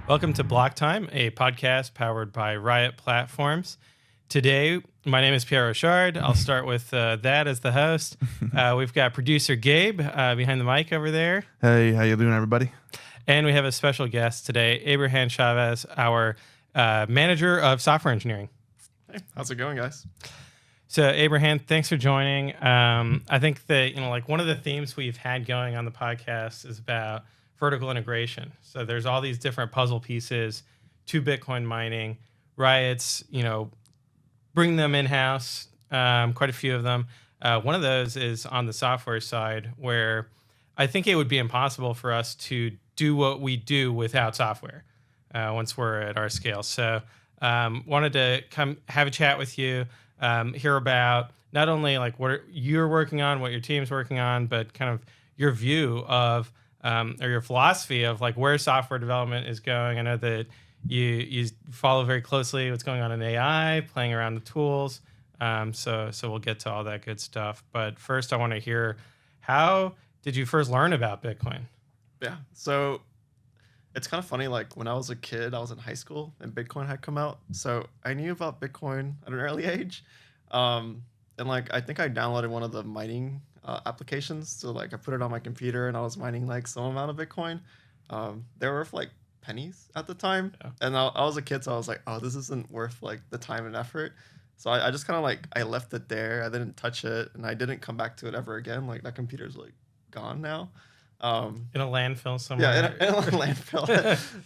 Welcome to Block Time, a podcast powered by Riot platforms. Today, my name is Pierre Rochard. I'll start with that as the host. We've got producer Gabe behind the mic over there. Hey, how you doing, everybody? And we have a special guest today, Abrahan Chavez, our manager of software engineering. Hey, how's it going, guys? So, Abraham, thanks for joining. I think that one of the themes we've had going on the podcast is about vertical integration. So there's all these different puzzle pieces to Bitcoin mining. Riot's, bring them in-house, quite a few of them. One of those is on the software side, where I think it would be impossible for us to do what we do without software once we're at our scale. So wanted to come have a chat with you, hear about not only what you're working on, what your team's working on, but kind of your view of or your philosophy of where software development is going. I know that you follow very closely what's going on in AI, playing around the tools. So we'll get to all that good stuff. But first, I want to hear, how did you first learn about Bitcoin? Yeah, so it's kind of funny. When I was a kid, I was in high school and Bitcoin had come out. So I knew about Bitcoin at an early age. And I think I downloaded one of the mining applications. So I put it on my computer and I was mining some amount of Bitcoin. They were worth pennies at the time. Yeah. And I was a kid, so I was like, oh, this isn't worth the time and effort. So I just kind of I left it there. I didn't touch it and I didn't come back to it ever again. That computer's gone now. In a landfill somewhere. Yeah, in a landfill.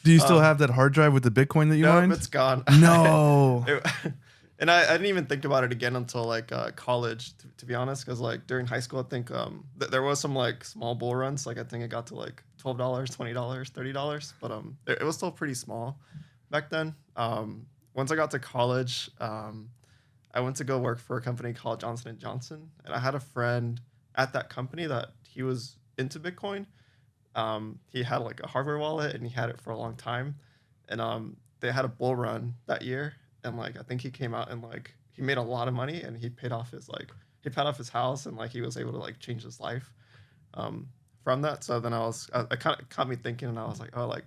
Do you still have that hard drive with the Bitcoin that you mined? No, it's gone. No. And I didn't even think about it again until college, to be honest, because during high school, I think there was some small bull runs. I think it got to $12, $20, $30, but it was still pretty small back then. Once I got to college, I went to go work for a company called Johnson & Johnson, and I had a friend at that company that he was into Bitcoin. He had a hardware wallet, and he had it for a long time, and they had a bull run that year. And I think he came out and he made a lot of money and he paid off his house and he was able to change his life from that. So then I kind of caught me thinking, and I was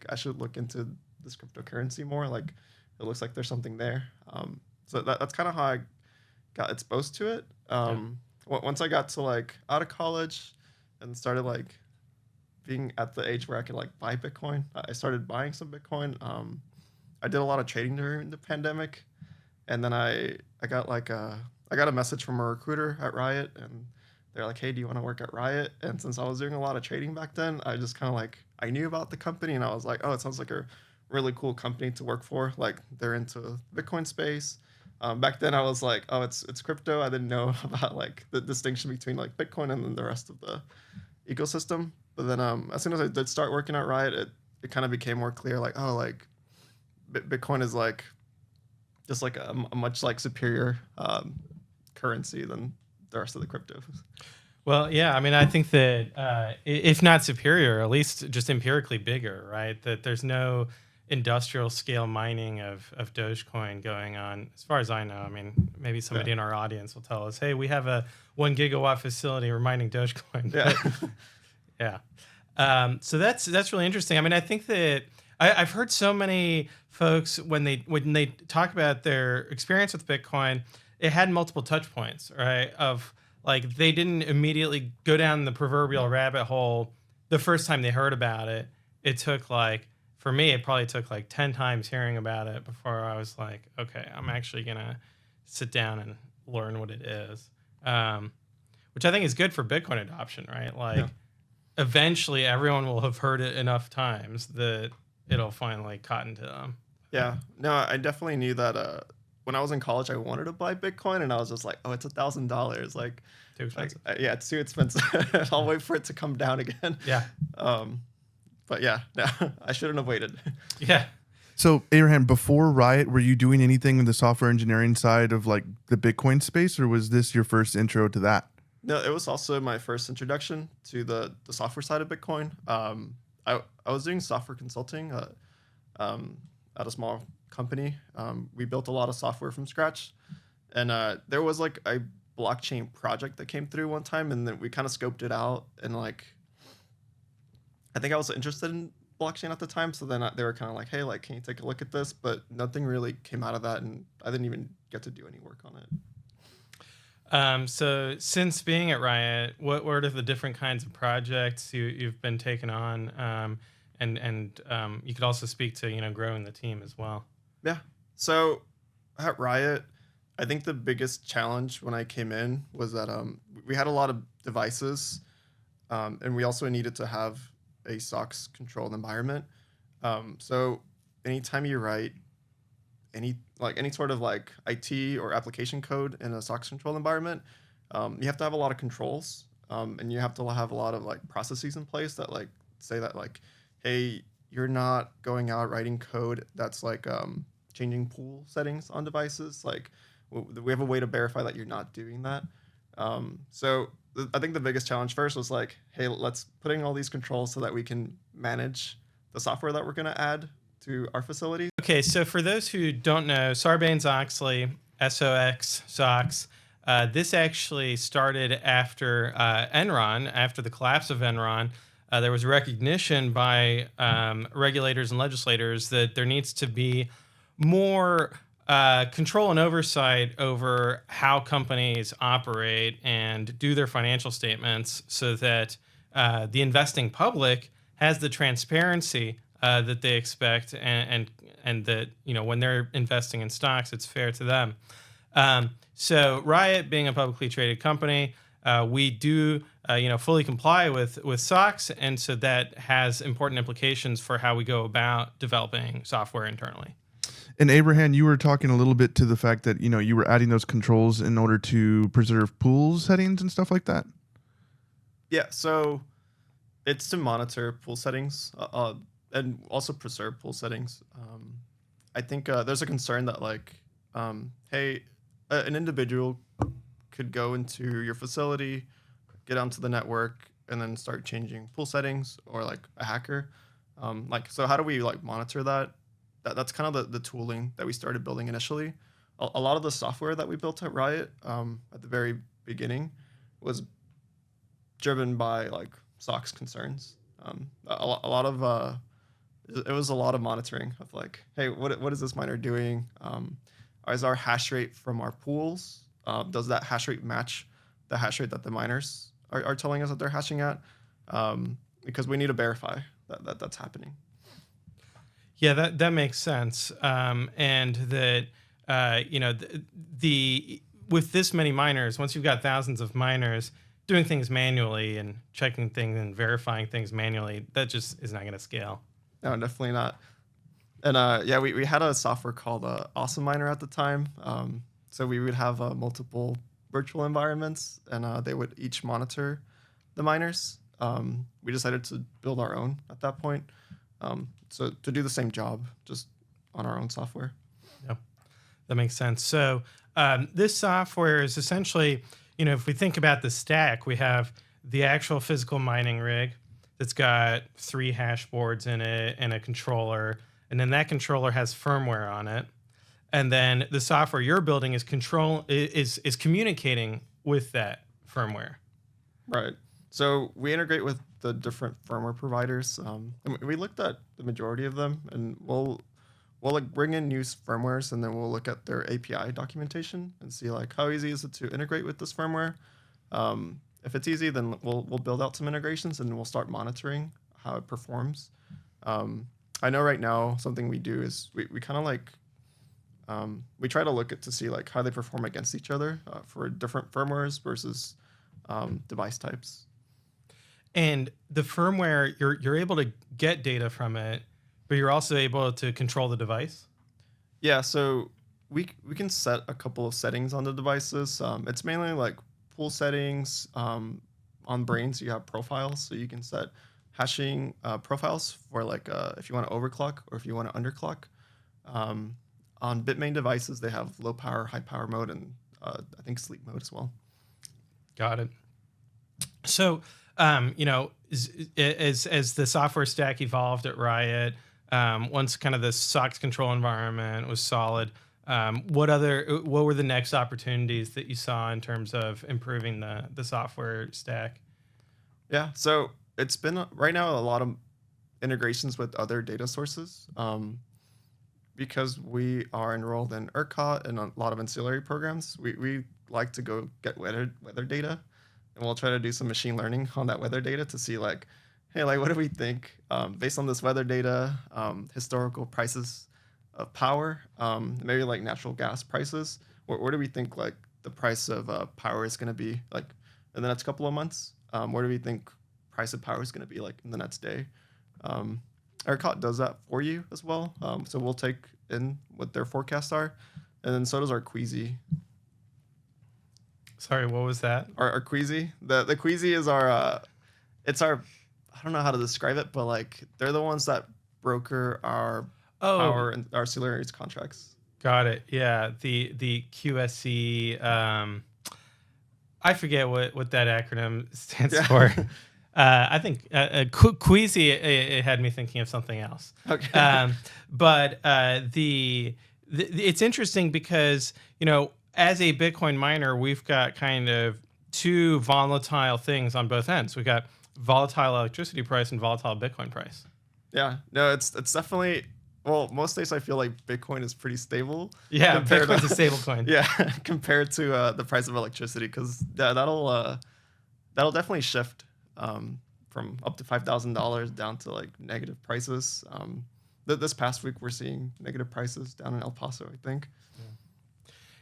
I should look into this cryptocurrency more. It looks like there's something there. So that's kind of how I got exposed to it. Once I got to out of college and started being at the age where I could buy Bitcoin, I started buying some Bitcoin. I did a lot of trading during the pandemic, and then I got I got a message from a recruiter at Riot, and they're like, "Hey, do you want to work at Riot?" And since I was doing a lot of trading back then, I just kind of I knew about the company, and I was like, "Oh, it sounds like a really cool company to work for. They're into the Bitcoin space." Back then, I was like, "Oh, it's crypto." I didn't know about the distinction between Bitcoin and then the rest of the ecosystem. But then as soon as I did start working at Riot, it kind of became more clear. Bitcoin is just a much superior currency than the rest of the cryptos. Well, yeah, I mean, I think that if not superior, at least just empirically bigger, right? That there's no industrial scale mining of Dogecoin going on, as far as I know. I mean, maybe somebody in our audience will tell us, hey, we have a 1 gigawatt facility, we're mining Dogecoin. Yeah. Yeah. So that's really interesting. I mean, I think that I've heard so many folks when they talk about their experience with Bitcoin, it had multiple touch points, right? Of they didn't immediately go down the proverbial rabbit hole the first time they heard about it. It took for me, it probably took 10 times hearing about it before I was like, okay, I'm actually gonna sit down and learn what it is, which I think is good for Bitcoin adoption, right? Eventually everyone will have heard it enough times that it'll finally cotton to them. Yeah, no, I definitely knew that when I was in college, I wanted to buy Bitcoin, and I was just like, oh, it's $1,000. Too expensive. Yeah, it's too expensive. I'll wait for it to come down again. Yeah. But yeah, no, I shouldn't have waited. Yeah. So, Abraham, before Riot, were you doing anything in the software engineering side of the Bitcoin space, or was this your first intro to that? No, it was also my first introduction to the software side of Bitcoin. I was doing software consulting at a small company. We built a lot of software from scratch, and there was I blockchain project that came through one time, and then we kind of scoped it out, and like I think I was interested in blockchain at the time, so then they were kind of like, hey, like, can you take a look at this? But nothing really came out of that, and I didn't even get to do any work on it. So since being at Riot, what are the different kinds of projects you've been taking on? And you could also speak to, growing the team as well. Yeah. So at Riot, I think the biggest challenge when I came in was that we had a lot of devices, and we also needed to have a SOX controlled environment. So anytime you write any sort of like IT or application code in a SOX controlled environment, you have to have a lot of controls, and you have to have a lot of like processes in place that like say that like, hey, you're not going out writing code that's like changing pool settings on devices. Like we have a way to verify that you're not doing that. So I think the biggest challenge first was like, hey, let's put in all these controls so that we can manage the software that we're going to add to our facility. Okay, so for those who don't know, Sarbanes-Oxley, SOX, this actually started after Enron, after the collapse of Enron. There was recognition by regulators and legislators that there needs to be more control and oversight over how companies operate and do their financial statements, so that the investing public has the transparency that they expect, and that when they're investing in stocks, it's fair to them. So Riot, being a publicly traded company, we do fully comply with SOX, and so that has important implications for how we go about developing software internally. And Abraham, you were talking a little bit to the fact that you were adding those controls in order to preserve pool settings and stuff like that. Yeah, so it's to monitor pool settings and also preserve pool settings. I think there's a concern that like, hey, an individual could go into your facility, get onto the network, and then start changing pool settings, or like a hacker. So how do we like monitor that? That's kind of the tooling that we started building initially. A lot of the software that we built at Riot at the very beginning was driven by like SOX concerns. A lot of it was a lot of monitoring of like, hey, what is this miner doing? Is our hash rate from our pools? Does that hash rate match the hash rate that the miners are telling us that they're hashing at? Because we need to verify that that's happening. Yeah, that makes sense. And that the with this many miners, once you've got thousands of miners doing things manually and checking things and verifying things manually, that just is not going to scale. No, definitely not. And we had a software called Awesome Miner at the time. So we would have multiple virtual environments, and they would each monitor the miners. We decided to build our own at that point. So to do the same job, just on our own software. Yeah, that makes sense. So this software is essentially, if we think about the stack, we have the actual physical mining rig that's got 3 hash boards in it and a controller, and then that controller has firmware on it. And then the software you're building is communicating with that firmware. Right. So we integrate with the different firmware providers. And we looked at the majority of them, and we'll like bring in new firmwares, and then we'll look at their API documentation and see like how easy is it to integrate with this firmware. If it's easy, then we'll build out some integrations, and we'll start monitoring how it performs. I know right now something we do is we kind of like we try to look at to see like how they perform against each other for different firmwares versus device types. And the firmware, you're able to get data from it, but you're also able to control the device? Yeah, so we can set a couple of settings on the devices. It's mainly like pool settings. On Brains, you have profiles, so you can set hashing profiles for like if you want to overclock or if you want to underclock. On Bitmain devices, they have low power, high power mode, and I think sleep mode as well. Got it. So, as the software stack evolved at Riot, once kind of the SOX control environment was solid, what were the next opportunities that you saw in terms of improving the software stack? Yeah, so it's been right now a lot of integrations with other data sources. Because we are enrolled in ERCOT and a lot of ancillary programs, we like to go get weather data, and we'll try to do some machine learning on that weather data to see like, hey, like what do we think based on this weather data, historical prices of power, maybe like natural gas prices. Where do we think like the price of power is going to be like in the next couple of months? Where do we think price of power is going to be like in the next day? ERCOT does that for you as well. So we'll take in what their forecasts are, and then so does our Queasy. Sorry, what was that? Our Queasy. The Queasy is our it's our, I don't know how to describe it, but like they're the ones that broker our power and our ancillary contracts. Got it. Yeah, the QSC. I forget what that acronym stands for. I think Queasy, it had me thinking of something else. Okay. But it's interesting because, as a Bitcoin miner, we've got kind of two volatile things on both ends. We've got volatile electricity price and volatile Bitcoin price. Yeah. No, it's definitely, well, most days I feel like Bitcoin is pretty stable. Yeah, Bitcoin's a stable coin. Yeah, compared to the price of electricity, because that'll definitely shift from up to $5,000 down to like negative prices. This past week we're seeing negative prices down in El Paso, I think.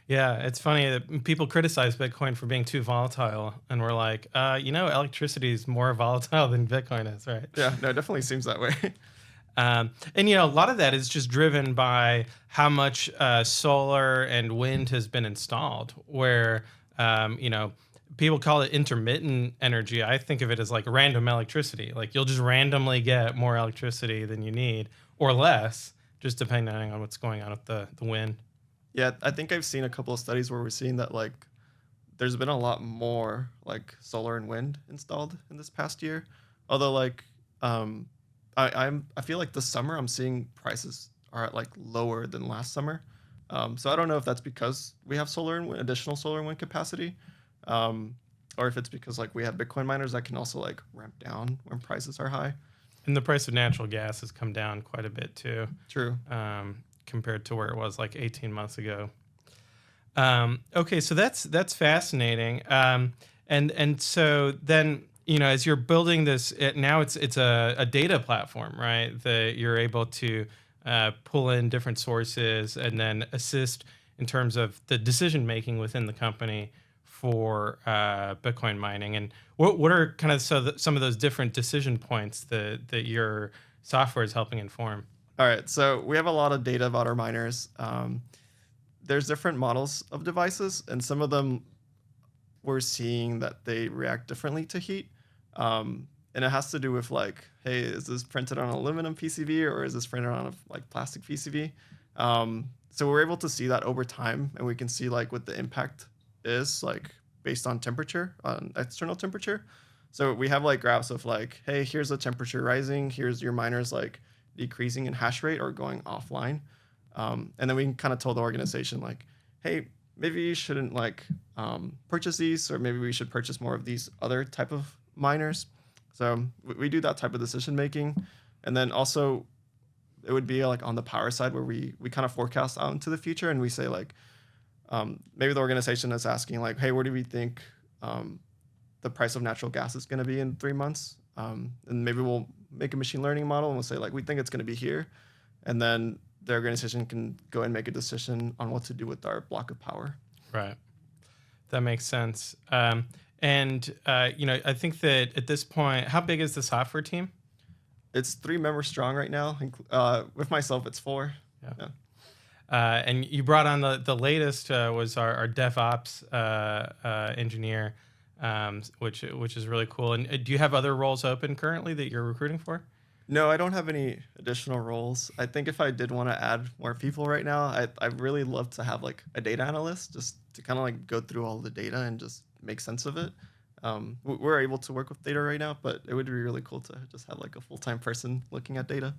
Yeah, it's funny that people criticize Bitcoin for being too volatile, and we're like, electricity is more volatile than Bitcoin is, right? Yeah, no, it definitely seems that way. And a lot of that is just driven by how much solar and wind has been installed. Where people call it intermittent energy. I think of it as like random electricity. Like you'll just randomly get more electricity than you need, or less, just depending on what's going on with the wind. Yeah, I think I've seen a couple of studies where we're seeing that like there's been a lot more like solar and wind installed in this past year. Although like I feel like this summer I'm seeing prices are at like lower than last summer. So I don't know if that's because we have additional solar and wind capacity, or if it's because like we have Bitcoin miners that can also like ramp down when prices are high. And the price of natural gas has come down quite a bit too. True. Compared to where it was like 18 months ago. Okay, so that's fascinating. And so then, as you're building this, now it's a data platform, right? That you're able to pull in different sources and then assist in terms of the decision making within the company for Bitcoin mining. And what are kind of some of those different decision points that your software is helping inform? All right, so we have a lot of data about our miners. There's different models of devices, and some of them we're seeing that they react differently to heat. And it has to do with like, hey, is this printed on aluminum PCB or is this printed on a like plastic PCB? So we're able to see that over time, and we can see like what the impact is like based on temperature, on external temperature. So we have like graphs of like, hey, here's the temperature rising, here's your miners like decreasing in hash rate or going offline. And then we can kind of tell the organization like, hey, maybe you shouldn't like purchase these, or maybe we should purchase more of these other type of miners. So we do that type of decision making. And then also it would be like on the power side where we kind of forecast out into the future, and we say like, maybe the organization is asking like, hey, where do we think the price of natural gas is going to be in 3 months? And maybe we'll make a machine learning model and we'll say like, we think it's going to be here. And then the organization can go and make a decision on what to do with our block of power. Right. That makes sense. I think that at this point, how big is the software team? It's 3 members strong right now. With myself, it's 4. Yeah. And you brought on the latest was our DevOps engineer, which is really cool. And do you have other roles open currently that you're recruiting for? No, I don't have any additional roles. I think if I did want to add more people right now, I'd really love to have like a data analyst just to kind of like go through all the data and just make sense of it. We're able to work with data right now, but it would be really cool to just have like a full-time person looking at data.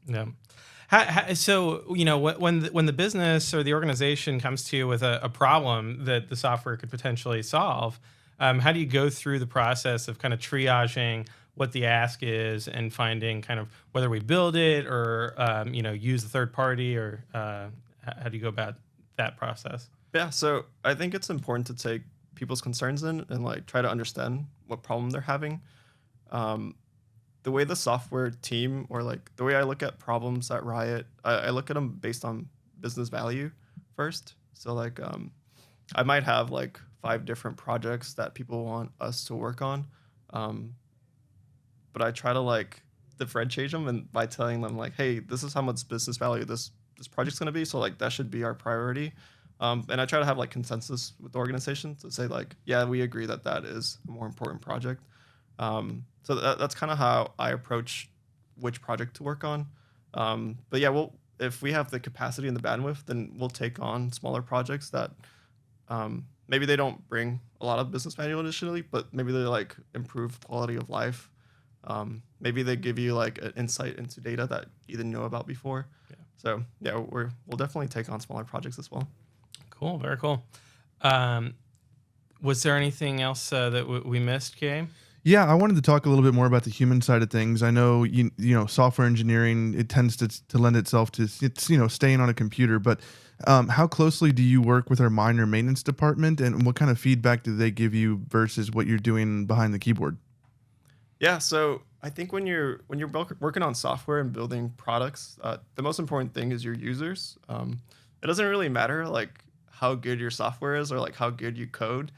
Yeah. So when the business or the organization comes to you with a problem that the software could potentially solve, how do you go through the process of kind of triaging what the ask is and finding kind of whether we build it or use a third party, or how do you go about that process? Yeah, so I think it's important to take people's concerns in and like try to understand what problem they're having. Um, the way the software team or like the way I look at problems at Riot, I look at them based on business value first. So like I might have like 5 different projects that people want us to work on, um, but I try to like differentiate them and by telling them like, hey, this is how much business value this project's gonna be. So like that should be our priority. And I try to have like consensus with the organization to say like, yeah, we agree that that is a more important project. So that's kind of how I approach which project to work on. But yeah, if we have the capacity and the bandwidth, then we'll take on smaller projects that maybe they don't bring a lot of business value initially, but maybe they like improve quality of life. Maybe they give you like an insight into data that you didn't know about before. Yeah. So yeah, we'll definitely take on smaller projects as well. Cool. Very cool. Was there anything else that we missed, Gabe? Yeah, I wanted to talk a little bit more about the human side of things. I know software engineering, it tends to lend itself to staying on a computer, but how closely do you work with our minor maintenance department, and what kind of feedback do they give you versus what you're doing behind the keyboard? Yeah, so I think when you're working on software and building products, the most important thing is your users. It doesn't really matter like how good your software is or like how good you code.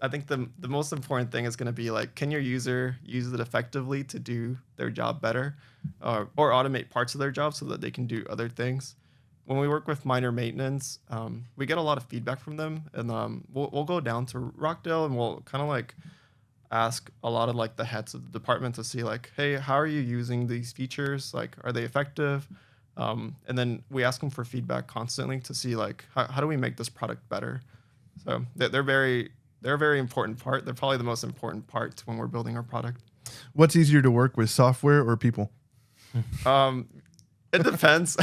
I think the most important thing is going to be like, can your user use it effectively to do their job better, or automate parts of their job so that they can do other things. When we work with minor maintenance, we get a lot of feedback from them, and we'll go down to Rockdale and we'll kind of like ask a lot of like the heads of the department to see like, hey, how are you using these features? Like, are they effective? And then we ask them for feedback constantly to see like, how do we make this product better? So they're a very important part. They're probably the most important part when we're building our product. What's easier to work with, software or people? It depends.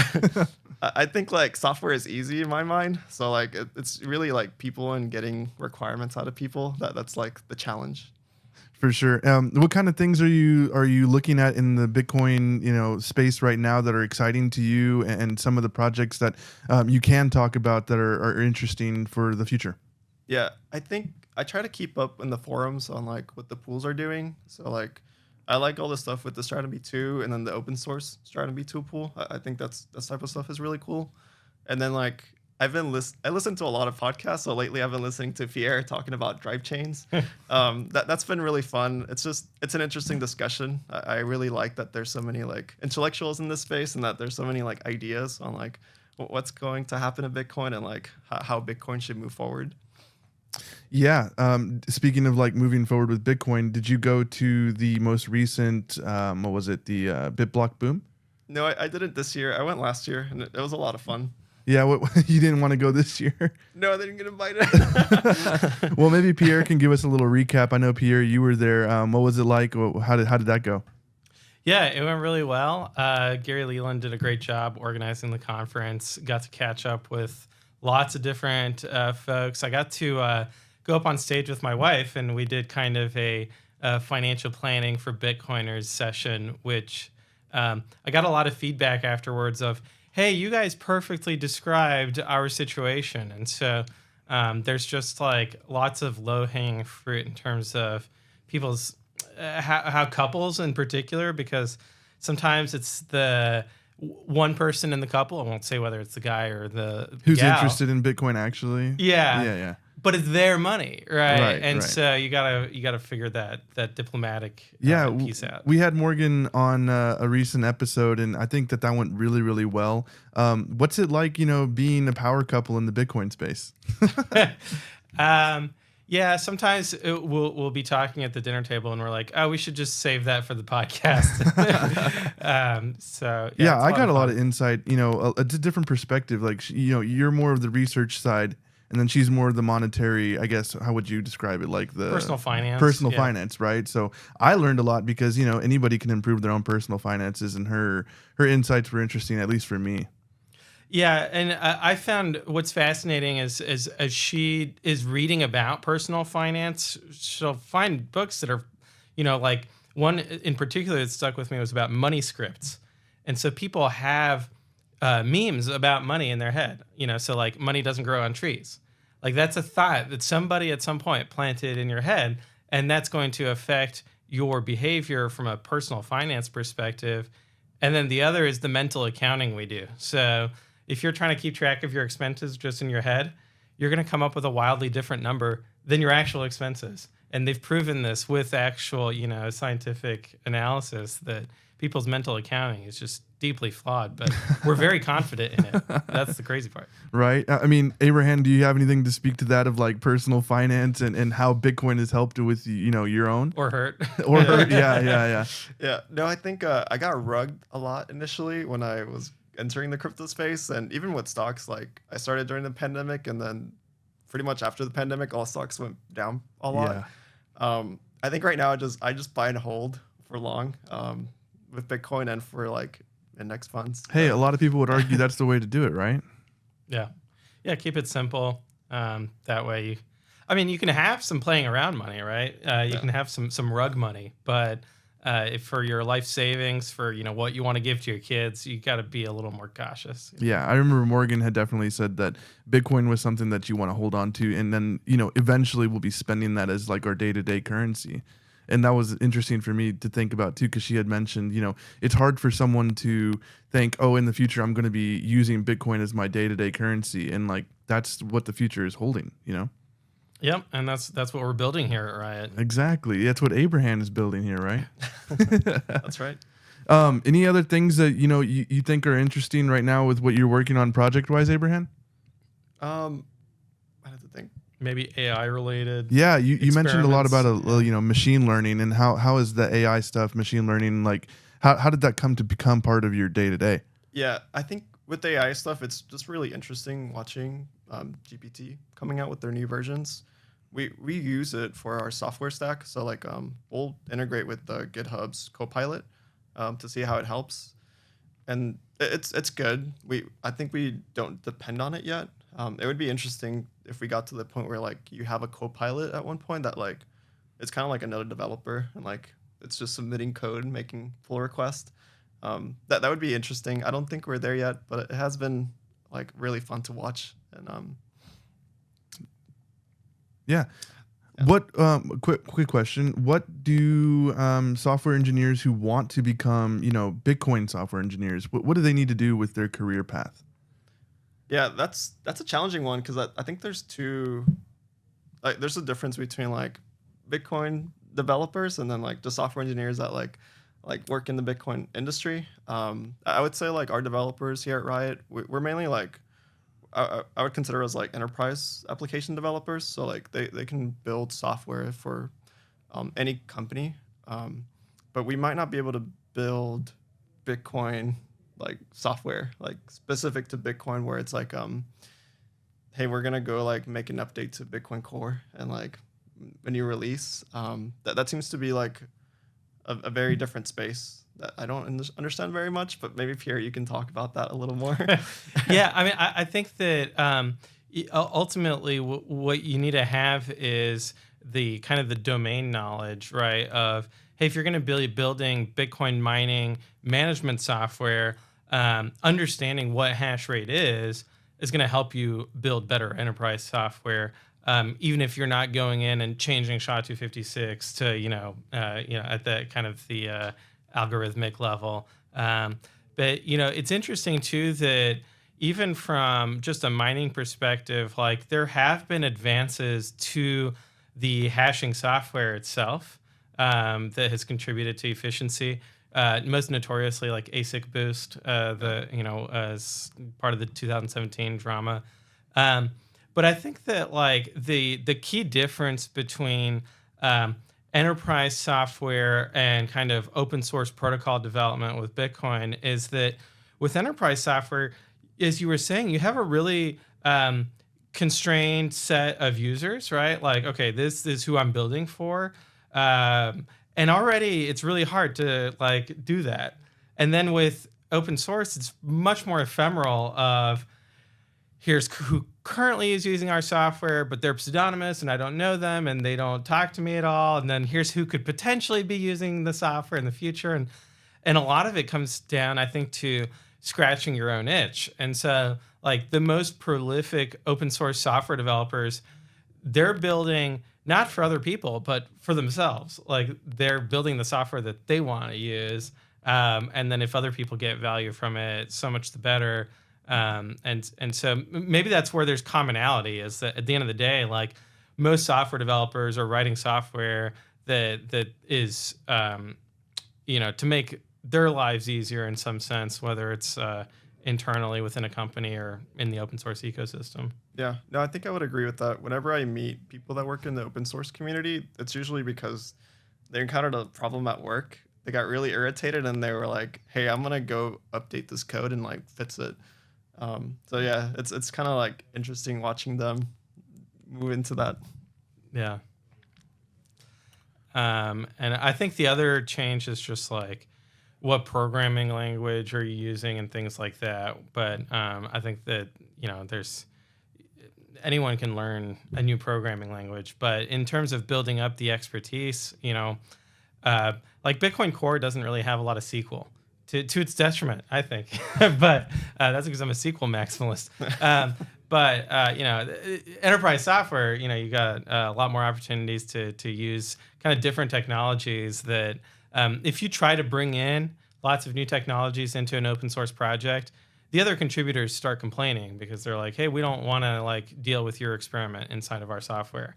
I think like software is easy in my mind. So like it's really like people and getting requirements out of people that's like the challenge. For sure. What kind of things are you looking at in the Bitcoin space right now that are exciting to you, and some of the projects that you can talk about that are interesting for the future? Yeah, I think I try to keep up in the forums on like what the pools are doing. So like I like all the stuff with the Stratum 2 and then the open source Stratum 2 pool. I think that type of stuff is really cool. And then like I listen to a lot of podcasts. So lately I've been listening to Pierre talking about drive chains. That's been really fun. It's an interesting discussion. I really like that there's so many like intellectuals in this space, and that there's so many like ideas on like what's going to happen to Bitcoin and like how Bitcoin should move forward. Yeah. Speaking of like moving forward with Bitcoin, did you go to the most recent, what was it? The BitBlock Boom? No, I didn't this year. I went last year, and it was a lot of fun. Yeah. You didn't want to go this year? No, they didn't get invited. Well, maybe Pierre can give us a little recap. I know, Pierre, you were there. What was it like? How did that go? Yeah, it went really well. Gary Leland did a great job organizing the conference. Got to catch up with lots of different folks. I got to go up on stage with my wife, and we did kind of a financial planning for Bitcoiners session, which I got a lot of feedback afterwards of, hey, you guys perfectly described our situation. And so there's just like lots of low-hanging fruit in terms of people's, how couples in particular, because sometimes it's the one person in the couple, I won't say whether it's the guy or the who's gal, interested in Bitcoin actually. Yeah. But it's their money, right? And right. so you gotta figure that diplomatic piece out. We had Morgan on a recent episode, and I think that went really, really well. What's it like, being a power couple in the Bitcoin space? Yeah, sometimes we'll be talking at the dinner table, and we're like, oh, we should just save that for the podcast. So yeah, I got a lot of insight. A different perspective. Like you're more of the research side, and then she's more the monetary, I guess, how would you describe it? Like the Personal finance. personal Yeah. finance, right? So I learned a lot because, anybody can improve their own personal finances, and her insights were interesting, at least for me. Yeah, and I found what's fascinating is as she is reading about personal finance, she'll find books that are, like one in particular that stuck with me was about money scripts, and so people have memes about money in their head, so like money doesn't grow on trees, like that's a thought that somebody at some point planted in your head, and that's going to affect your behavior from a personal finance perspective, and then the other is the mental accounting we do. So if you're trying to keep track of your expenses just in your head, you're going to come up with a wildly different number than your actual expenses. And they've proven this with actual, scientific analysis that people's mental accounting is just deeply flawed, but we're very confident in it. That's the crazy part. Right. I mean, Abraham, do you have anything to speak to that of like personal finance and how Bitcoin has helped with, your own? Or hurt. Or hurt? Yeah. Yeah. No, I think I got rugged a lot initially when I was entering the crypto space, and even with stocks, like I started during the pandemic, and then pretty much after the pandemic, all stocks went down a lot. Yeah. I think right now I just buy and hold for long with Bitcoin and for like index funds. Hey, a lot of people would argue that's the way to do it, right? Yeah. Keep it simple. That way you can have some playing around money, right? You can have some rug money, but if for your life savings, for what you want to give to your kids, you got to be a little more cautious. Yeah, I remember Morgan had definitely said that Bitcoin was something that you want to hold on to, and then eventually we'll be spending that as like our day-to-day currency. And that was interesting for me to think about too, because she had mentioned, it's hard for someone to think, oh, in the future I'm going to be using Bitcoin as my day-to-day currency, and like that's what the future is holding. Yep, and that's what we're building here at Riot. Exactly. That's what Abraham is building here, right? That's right. Any other things that you think are interesting right now with what you're working on project-wise, Abraham? I have to think. Maybe AI related. Yeah, you mentioned a lot about experiments. machine learning, and how is the AI stuff, machine learning, like how did that come to become part of your day-to-day? Yeah, I think with the AI stuff, it's just really interesting watching GPT coming out with their new versions. We use it for our software stack. So like we'll integrate with GitHub's Copilot to see how it helps, and it's good. I think we don't depend on it yet. It would be interesting if we got to the point where like you have a Copilot at one point that like it's kind of like another developer, and like it's just submitting code and making pull requests. That would be interesting. I don't think we're there yet, but it has been like really fun to watch. And Yeah. What quick question? What do software engineers who want to become Bitcoin software engineers? What do they need to do with their career path? yeah, that's a challenging one because I think there's there's a difference between like Bitcoin developers and then like the software engineers that like work in the Bitcoin industry. I would say like our developers here at Riot, we're mainly like I would consider us like enterprise application developers. So like they can build software for any company, but we might not be able to build Bitcoin like software like specific to Bitcoin where it's like hey, we're gonna go like make an update to Bitcoin Core and like a new release. That seems to be like a very different space that I don't understand very much, but maybe Pierre, you can talk about that a little more. Yeah, I mean, I think that ultimately what you need to have is the kind of the domain knowledge, right? Of hey, if you're going to be building Bitcoin mining management software, understanding what hash rate is going to help you build better enterprise software. Even if you're not going in and changing SHA-256 to at the kind of the algorithmic level, but it's interesting too that even from just a mining perspective, like there have been advances to the hashing software itself that has contributed to efficiency. Most notoriously, like ASIC Boost, as part of the 2017 drama. But I think that like the key difference between enterprise software and kind of open source protocol development with Bitcoin is that with enterprise software, as you were saying, you have a really constrained set of users, right? Like, okay, this is who I'm building for. And already it's really hard to like do that. And then with open source, it's much more ephemeral of here's who currently is using our software, but they're pseudonymous and I don't know them and they don't talk to me at all. And then here's who could potentially be using the software in the future. And a lot of it comes down, I think, to scratching your own itch. And so like the most prolific open source software developers, they're building not for other people, but for themselves. Like they're building the software that they want to use. And then if other people get value from it, so much the better. And so maybe that's where there's commonality, is that at the end of the day, like most software developers are writing software that is, to make their lives easier in some sense, whether it's internally within a company or in the open source ecosystem. Yeah, no, I think I would agree with that. Whenever I meet people that work in the open source community, it's usually because they encountered a problem at work. They got really irritated and they were like, hey, I'm going to go update this code and like fix it. So yeah, it's kind of like interesting watching them move into that. Yeah. And I think the other change is just like what programming language are you using and things like that. But I think that, there's anyone can learn a new programming language. But in terms of building up the expertise, like Bitcoin Core doesn't really have a lot of SQL. To its detriment, I think. But that's because I'm a SQL maximalist. Enterprise software, you got a lot more opportunities to use kind of different technologies that if you try to bring in lots of new technologies into an open source project, the other contributors start complaining because they're like, hey, we don't want to like deal with your experiment inside of our software.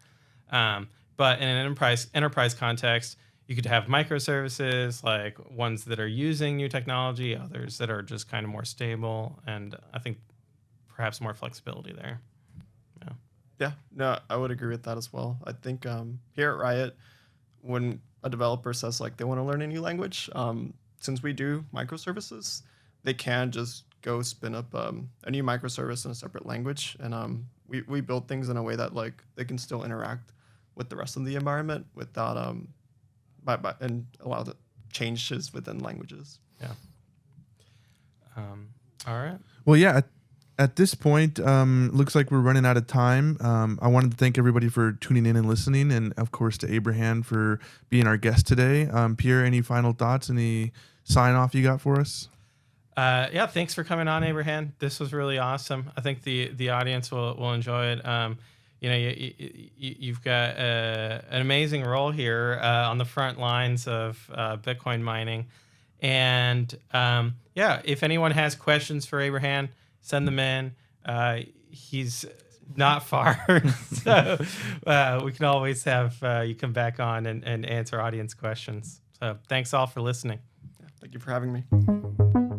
But in an enterprise context, you could have microservices, like ones that are using new technology, others that are just kind of more stable, and I think perhaps more flexibility there. Yeah, no, I would agree with that as well. I think here at Riot, when a developer says like they want to learn a new language, since we do microservices, they can just go spin up a new microservice in a separate language, and we build things in a way that like they can still interact with the rest of the environment without and allow the changes within languages. Yeah. All right. Well, yeah. At this point, looks like we're running out of time. I wanted to thank everybody for tuning in and listening, and of course to Abraham for being our guest today. Pierre, any final thoughts? Any sign off you got for us? Yeah, thanks for coming on, Abraham. This was really awesome. I think the audience will enjoy it. You've got an amazing role here on the front lines of Bitcoin mining. And if anyone has questions for Abraham, send them in. He's not far, so we can always have you come back on and answer audience questions. So thanks all for listening. Yeah, thank you for having me.